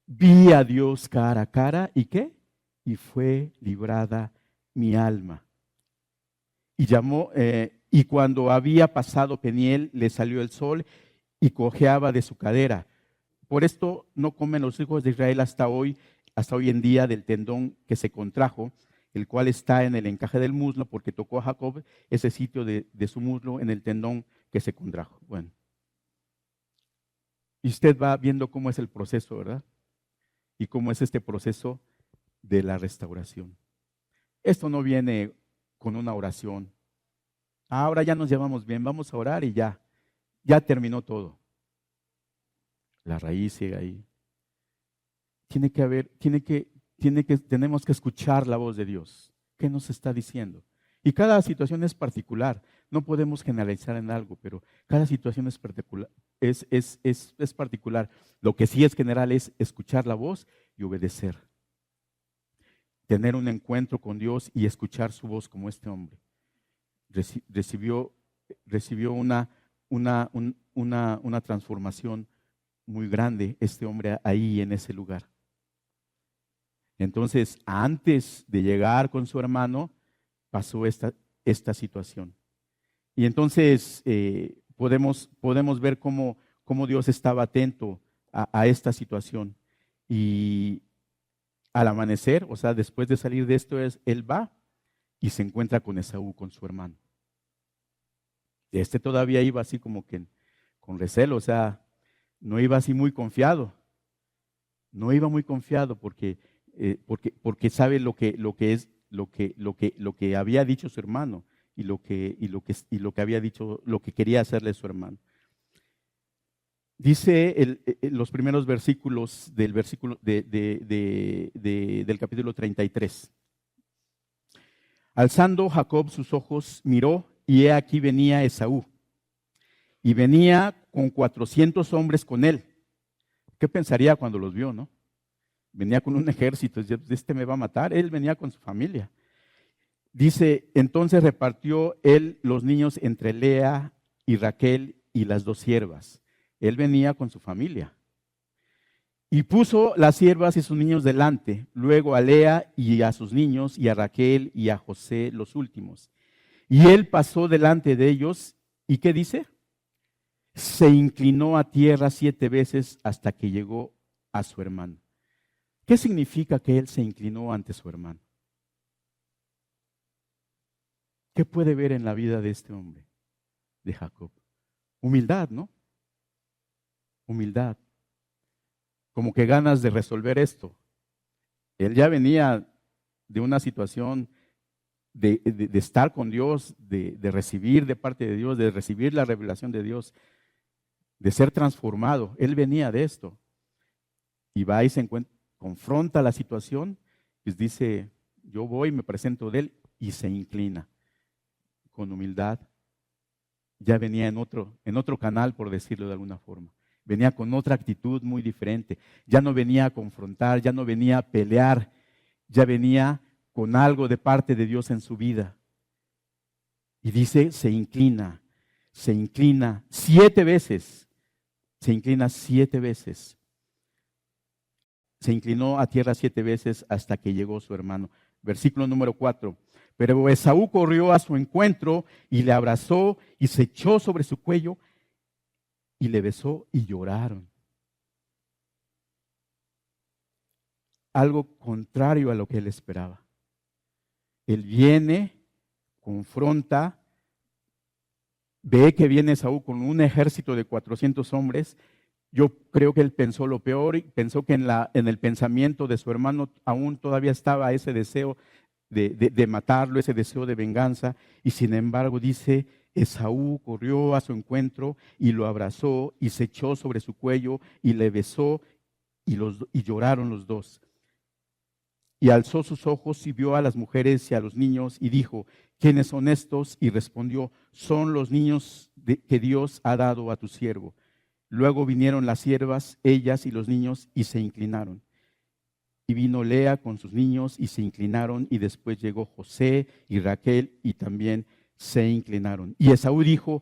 Vi a Dios cara a cara y ¿qué? Y fue librada mi alma. Y cuando había pasado Peniel, le salió el sol y cojeaba de su cadera. Por esto no comen los hijos de Israel hasta hoy en día del tendón que se contrajo, el cual está en el encaje del muslo, porque tocó a Jacob ese sitio de su muslo en el tendón que se contrajo. Bueno, y usted va viendo cómo es el proceso, ¿verdad? Y cómo es este proceso de la restauración. Esto no viene con una oración. Ahora ya nos llevamos bien, vamos a orar y ya terminó todo. La raíz sigue ahí. Tenemos que escuchar la voz de Dios. ¿Qué nos está diciendo? Y cada situación es particular. No podemos generalizar en algo, pero cada situación es particular. Es particular. Lo que sí es general es escuchar la voz y obedecer. Tener un encuentro con Dios y escuchar su voz como este hombre. Recibió una transformación muy grande este hombre ahí en ese lugar. Entonces, antes de llegar con su hermano, pasó esta situación. Y entonces podemos ver cómo Dios estaba atento a esta situación. Y al amanecer, o sea, después de salir de esto, él va y se encuentra con Esaú, con su hermano. Este todavía iba así como que con recelo, o sea, no iba así muy confiado. No iba muy confiado porque sabe lo que había dicho su hermano, y lo que había dicho, lo que quería hacerle su hermano. Dice los primeros versículos del capítulo 33. Alzando Jacob sus ojos, miró, y he aquí venía Esaú. Y venía con 400 hombres con él. ¿Qué pensaría cuando los vio, no? Venía con un ejército, este me va a matar. Él venía con su familia. Dice, entonces repartió él los niños entre Lea y Raquel y las dos siervas. Él venía con su familia. Y puso las siervas y sus niños delante, luego a Lea y a sus niños, y a Raquel y a José los últimos. Y él pasó delante de ellos, ¿y qué dice? Se inclinó a tierra 7 veces hasta que llegó a su hermano. ¿Qué significa que él se inclinó ante su hermano? ¿Qué puede ver en la vida de este hombre, de Jacob? Humildad, ¿no? Humildad. Como que ganas de resolver esto. Él ya venía de una situación de estar con Dios, de recibir de parte de Dios, de recibir la revelación de Dios, de ser transformado. Él venía de esto. Y va y se confronta la situación, pues dice, yo voy, me presento de él, y se inclina con humildad. Ya venía en otro canal, por decirlo de alguna forma. Venía con otra actitud muy diferente. Ya no venía a confrontar, ya no venía a pelear, ya venía con algo de parte de Dios en su vida. Y dice, se inclina 7 veces. Se inclina 7 veces. Se inclinó a tierra 7 veces hasta que llegó su hermano. Versículo número 4. Pero Esaú corrió a su encuentro y le abrazó y se echó sobre su cuello y le besó y lloraron. Algo contrario a lo que él esperaba. Él viene, confronta, ve que viene Esaú con un ejército de 400 hombres. Yo creo que él pensó lo peor y pensó que en el pensamiento de su hermano aún todavía estaba ese deseo de matarlo, ese deseo de venganza. Y sin embargo dice, Esaú corrió a su encuentro y lo abrazó y se echó sobre su cuello y le besó y lloraron los dos. Y alzó sus ojos y vio a las mujeres y a los niños y dijo, ¿quiénes son estos? Y respondió, son los niños que Dios ha dado a tu siervo. Luego vinieron las siervas, ellas y los niños, y se inclinaron. Y vino Lea con sus niños y se inclinaron, y después llegó José y Raquel y también se inclinaron. Y Esaú dijo,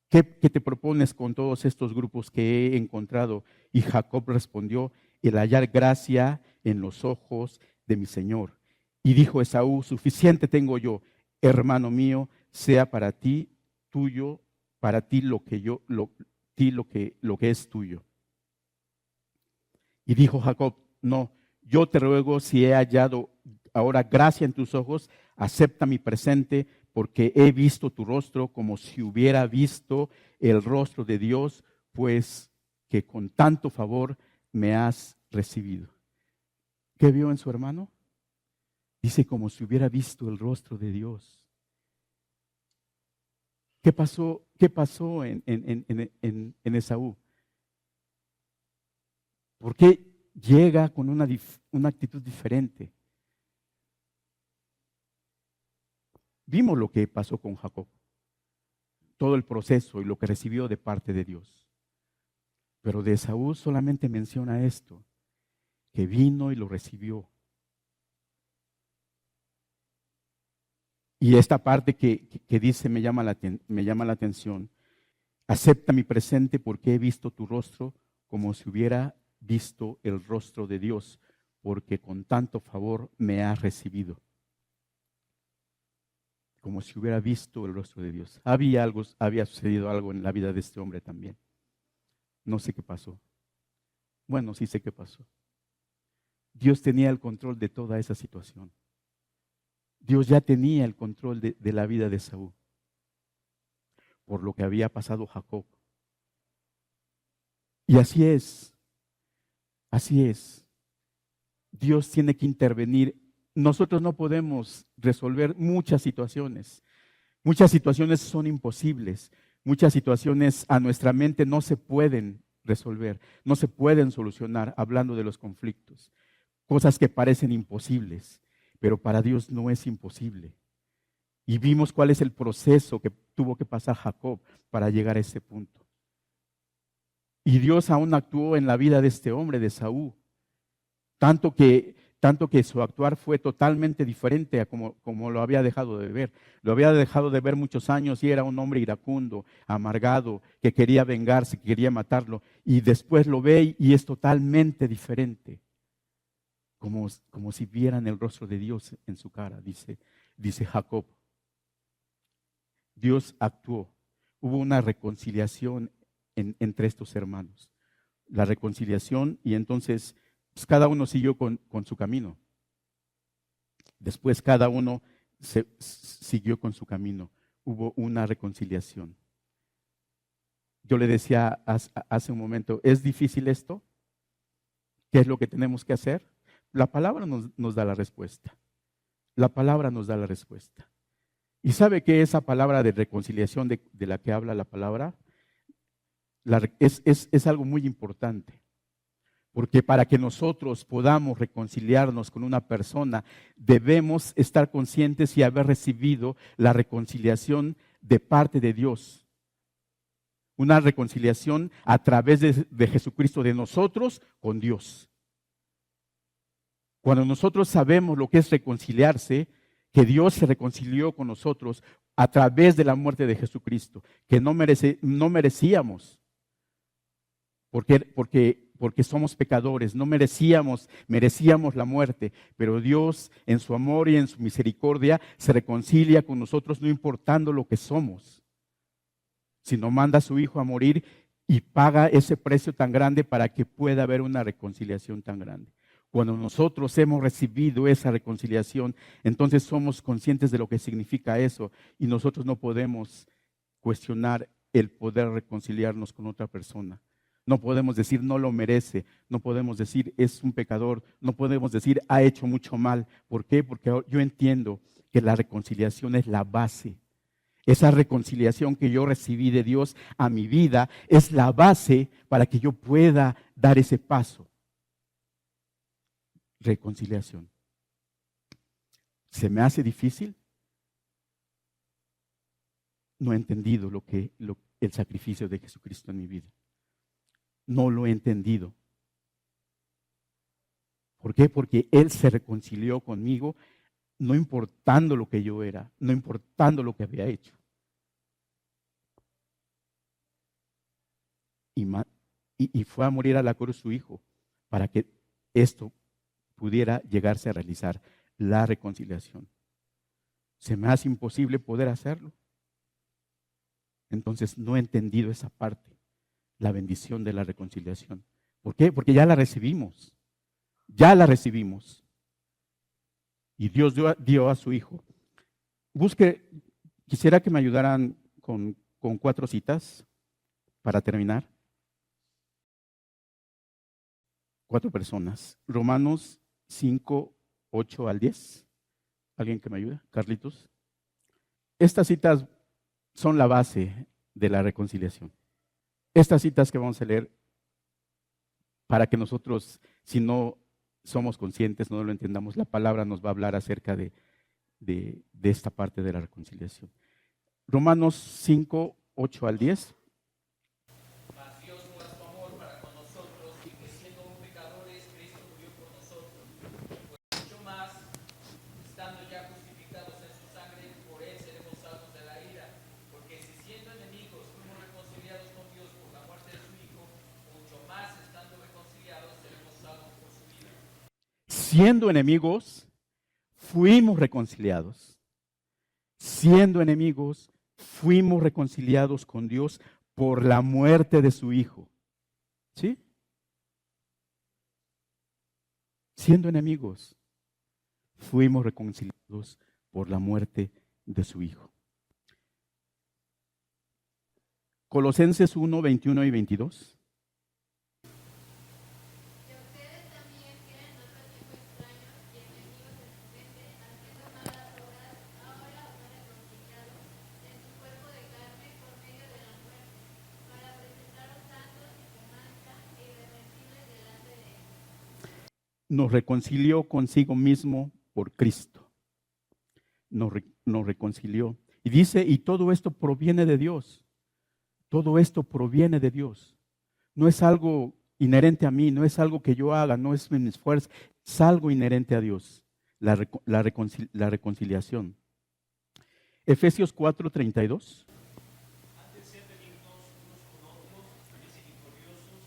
¿qué te propones con todos estos grupos que he encontrado? Y Jacob respondió, el hallar gracia en los ojos de mi Señor. Y dijo Esaú, suficiente tengo yo, hermano mío, sea para ti tuyo, para ti lo que es tuyo. Y dijo Jacob, no, yo te ruego, si he hallado ahora gracia en tus ojos, acepta mi presente, porque he visto tu rostro como si hubiera visto el rostro de Dios, pues que con tanto favor me has recibido. ¿Qué vio en su hermano? Dice como si hubiera visto el rostro de Dios. ¿Qué pasó en Esaú? ¿Por qué llega con una actitud diferente? Vimos lo que pasó con Jacob, todo el proceso y lo que recibió de parte de Dios. Pero de Esaú solamente menciona esto, que vino y lo recibió. Y esta parte que dice me llama la atención. Acepta mi presente porque he visto tu rostro como si hubiera visto el rostro de Dios, porque con tanto favor me has recibido. Como si hubiera visto el rostro de Dios. Había sucedido algo en la vida de este hombre también. No sé qué pasó. Bueno, sí sé qué pasó. Dios tenía el control de toda esa situación. Dios ya tenía el control de la vida de Saúl, por lo que había pasado Jacob. Y así es. Dios tiene que intervenir. Nosotros no podemos resolver muchas situaciones, Muchas situaciones son imposibles. Muchas situaciones a nuestra mente no se pueden resolver, no se pueden solucionar hablando de los conflictos. Cosas que parecen imposibles, pero para Dios no es imposible. Y vimos cuál es el proceso que tuvo que pasar Jacob para llegar a ese punto. Y Dios aún actuó en la vida de este hombre, de Saúl, tanto que su actuar fue totalmente diferente a como lo había dejado de ver. Lo había dejado de ver muchos años y era un hombre iracundo, amargado, que quería vengarse, que quería matarlo. Y después lo ve y es totalmente diferente, como si vieran el rostro de Dios en su cara, dice Jacob. Dios actuó. Hubo una reconciliación entre estos hermanos. La reconciliación y entonces pues, cada uno siguió con su camino. Después cada uno siguió con su camino. Hubo una reconciliación. Yo le decía hace un momento, ¿es difícil esto? ¿Qué es lo que tenemos que hacer? La palabra nos da la respuesta. La palabra nos da la respuesta. ¿Y sabe qué esa palabra de reconciliación de la que habla la palabra? Es algo muy importante. Porque para que nosotros podamos reconciliarnos con una persona, debemos estar conscientes y haber recibido la reconciliación de parte de Dios. Una reconciliación a través de Jesucristo, de nosotros con Dios. Cuando nosotros sabemos lo que es reconciliarse, que Dios se reconcilió con nosotros a través de la muerte de Jesucristo, que no merecíamos, porque somos pecadores, no merecíamos la muerte, pero Dios en su amor y en su misericordia se reconcilia con nosotros no importando lo que somos, sino manda a su Hijo a morir y paga ese precio tan grande para que pueda haber una reconciliación tan grande. Cuando nosotros hemos recibido esa reconciliación, entonces somos conscientes de lo que significa eso y nosotros no podemos cuestionar el poder reconciliarnos con otra persona. No podemos decir no lo merece, no podemos decir es un pecador, no podemos decir ha hecho mucho mal. ¿Por qué? Porque yo entiendo que la reconciliación es la base. Esa reconciliación que yo recibí de Dios a mi vida es la base para que yo pueda dar ese paso. Reconciliación. ¿Se me hace difícil? No he entendido el sacrificio de Jesucristo en mi vida. No lo he entendido. ¿Por qué? Porque Él se reconcilió conmigo, no importando lo que yo era, no importando lo que había hecho. Y fue a morir a la cruz su Hijo para que esto pudiera llegarse a realizar, la reconciliación. Se me hace imposible poder hacerlo. Entonces no he entendido esa parte, la bendición de la reconciliación. ¿Por qué? Porque ya la recibimos. Ya la recibimos. Y Dios dio a su Hijo. Quisiera que me ayudaran con 4 citas para terminar. 4 personas. Romanos 5, 8 al 10. ¿Alguien que me ayude? Carlitos. Estas citas son la base de la reconciliación. Estas citas que vamos a leer, para que nosotros, si no somos conscientes, no lo entendamos, la palabra nos va a hablar acerca de esta parte de la reconciliación. Romanos 5, 8 al 10. Mas Dios muestra su amor para con nosotros y que siendo pecadores, Cristo murió por nosotros. Pues mucho más, estando ya justificados en su sangre, por él seremos salvos de la ira. Porque si siendo enemigos fuimos reconciliados con Dios por la muerte de su Hijo, mucho más estando reconciliados seremos salvos por su vida. Siendo enemigos, fuimos reconciliados. Siendo enemigos, fuimos reconciliados con Dios por la muerte de su Hijo. ¿Sí? Siendo enemigos, fuimos reconciliados por la muerte de su Hijo. Colosenses 1, 21 y 22. nos reconcilió consigo mismo por Cristo. Nos reconcilió. Y dice, y todo esto proviene de Dios. Todo esto proviene de Dios. No es algo inherente a mí, no es algo que yo haga, no es mi esfuerzo, es algo inherente a Dios, la reconciliación. Efesios 4:32. Antes sed benignos unos con otros, misericordiosos,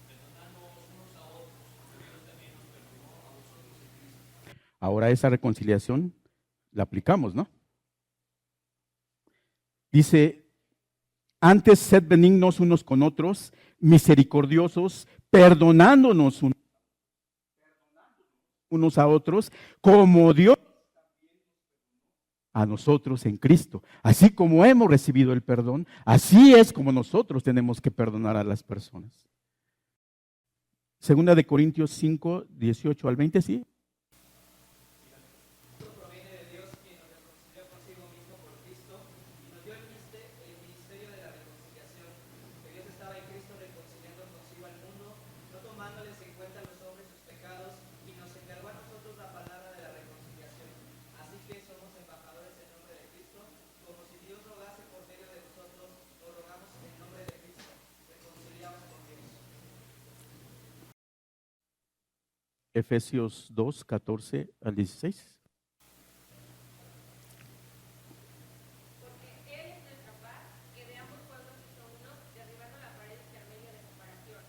perdonándoos unos a otros, como Dios también nos perdonó a vosotros en Cristo. Ahora esa reconciliación la aplicamos, ¿no? Dice, antes sed benignos unos con otros, misericordiosos, perdonándonos unos a otros, como Dios a nosotros en Cristo. Así como hemos recibido el perdón, así es como nosotros tenemos que perdonar a las personas. Segunda de Corintios 5, 18 al 20, ¿sí? Proviene de Dios, quien nos reconcilió consigo mismo por Cristo y nos dio el ministerio de la reconciliación, que Dios estaba en Cristo reconciliando consigo al mundo, no tomándoles en cuenta a los hombres sus pecados, y nos encargó a nosotros la palabra de la reconciliación. Así que somos embajadores en nombre de Cristo, como si Dios rogase por medio de nosotros, lo rogamos en nombre de Cristo, reconciliados con Dios. Efesios 2, 14 al 16. Porque Él es nuestra paz, que de ambos pueblos hizo uno, derribando la pared intermedia de separación,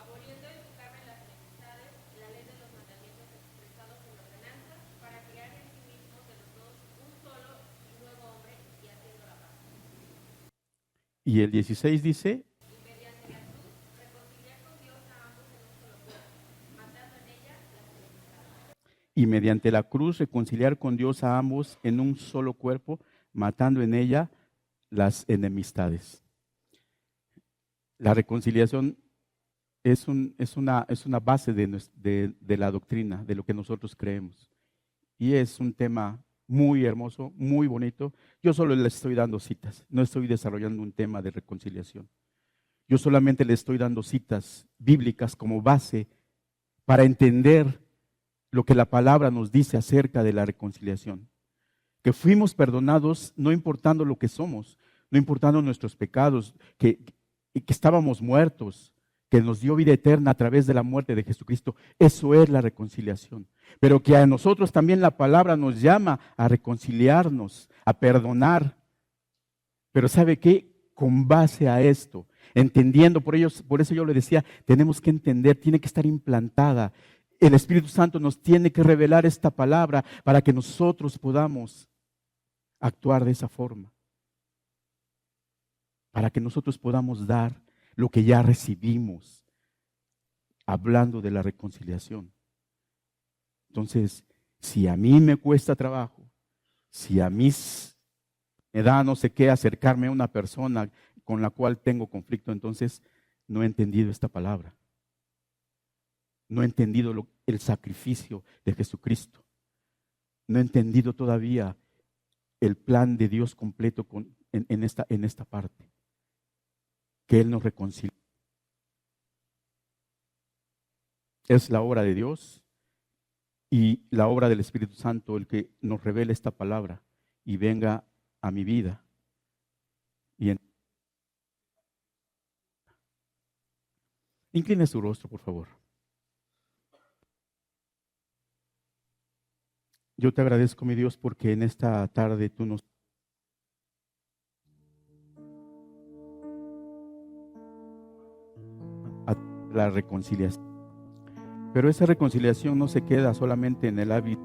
aboliendo en su carne las enemistades, la ley de los mandamientos expresados en ordenanzas, para crear en sí mismos de los dos un solo y nuevo hombre, y haciendo la paz. Y el 16 dice, Y mediante la cruz reconciliar con Dios a ambos en un solo cuerpo, matando en ella las enemistades. y mediante la cruz reconciliar con Dios a ambos en un solo cuerpo, matando en ella las enemistades. La reconciliación es una base de la doctrina, de lo que nosotros creemos. Y es un tema muy hermoso, muy bonito. Yo solo le estoy dando citas, no estoy desarrollando un tema de reconciliación. Yo solamente le estoy dando citas bíblicas como base para entender lo que la palabra nos dice acerca de la reconciliación. Que fuimos perdonados no importando lo que somos, no importando nuestros pecados, que estábamos muertos, que nos dio vida eterna a través de la muerte de Jesucristo. Eso es la reconciliación. Pero que a nosotros también la palabra nos llama a reconciliarnos, a perdonar. Pero ¿sabe qué? Con base a esto, entendiendo, por eso yo le decía, tenemos que entender, tiene que estar implantada. El Espíritu Santo nos tiene que revelar esta palabra para que nosotros podamos actuar de esa forma. Para que nosotros podamos dar lo que ya recibimos, hablando de la reconciliación. Entonces, si a mí me cuesta trabajo, si a mí me da no sé qué acercarme a una persona con la cual tengo conflicto, entonces no he entendido esta palabra. No he entendido el sacrificio de Jesucristo. No he entendido todavía el plan de Dios completo en esta parte. Que Él nos reconcilia. Es la obra de Dios y la obra del Espíritu Santo el que nos revele esta palabra y venga a mi vida. Incline su rostro, por favor. Yo te agradezco, mi Dios, porque en esta tarde tú nos a la reconciliación. Pero esa reconciliación no se queda solamente en el hábito.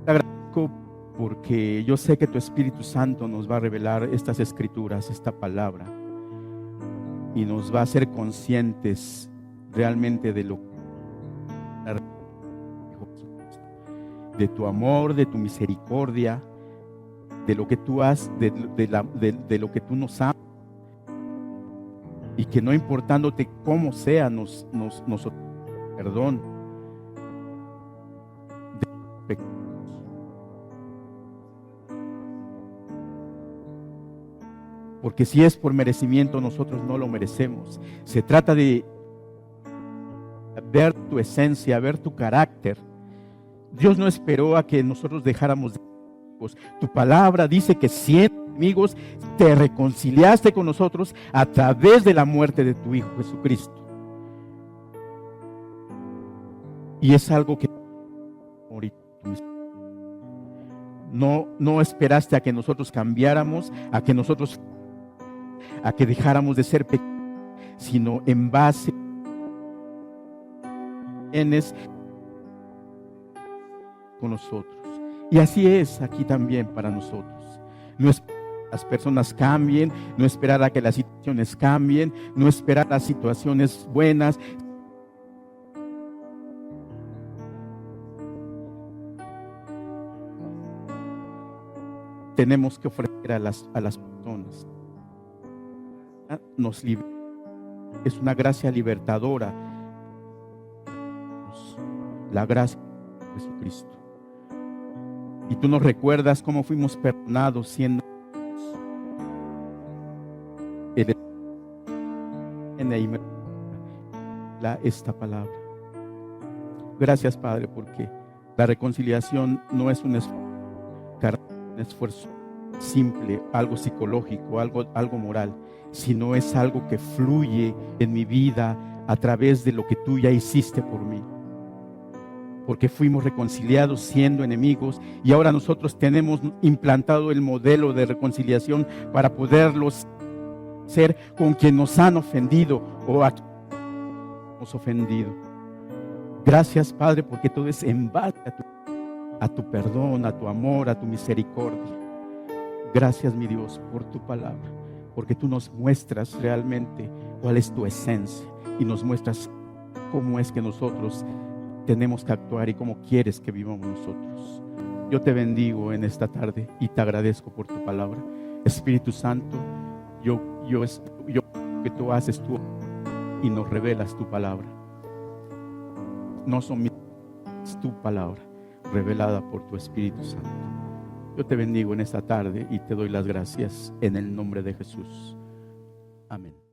Te agradezco porque yo sé que tu Espíritu Santo nos va a revelar estas escrituras, esta palabra, y nos va a hacer conscientes realmente de tu amor, de tu misericordia, de lo que tú has, de lo que tú nos amas, y que no importándote cómo sea, nos perdón de pecados. Porque si es por merecimiento, nosotros no lo merecemos. Se trata de ver tu esencia, ver tu carácter. Dios no esperó a que nosotros dejáramos de ser amigos. Tu palabra dice que siendo amigos te reconciliaste con nosotros a través de la muerte de tu Hijo Jesucristo. Y es algo que no esperaste a que nosotros cambiáramos, a que dejáramos de ser pequeños, sino en base tienes con nosotros. Y así es aquí también para nosotros. No esperar que las personas cambien, no esperar a que las situaciones cambien, no esperar las situaciones buenas. Tenemos que ofrecer a las personas. Es una gracia libertadora. La gracia de Jesucristo. Y tú nos recuerdas cómo fuimos perdonados siendo esta palabra. Gracias, Padre, porque la reconciliación no es un esfuerzo simple, algo psicológico, algo moral, sino es algo que fluye en mi vida a través de lo que tú ya hiciste por mí. Porque fuimos reconciliados siendo enemigos y ahora nosotros tenemos implantado el modelo de reconciliación para poderlos ser con quien nos han ofendido o a quien hemos ofendido. Gracias, Padre, porque todo es en base a tu perdón, a tu amor, a tu misericordia. Gracias, mi Dios, por tu palabra, porque tú nos muestras realmente cuál es tu esencia y nos muestras cómo es que nosotros tenemos que actuar y cómo quieres que vivamos nosotros. Yo te bendigo en esta tarde y te agradezco por tu palabra. Espíritu Santo, yo que tú haces tú y nos revelas tu palabra. No son mis, es tu palabra revelada por tu Espíritu Santo. Yo te bendigo en esta tarde y te doy las gracias en el nombre de Jesús. Amén.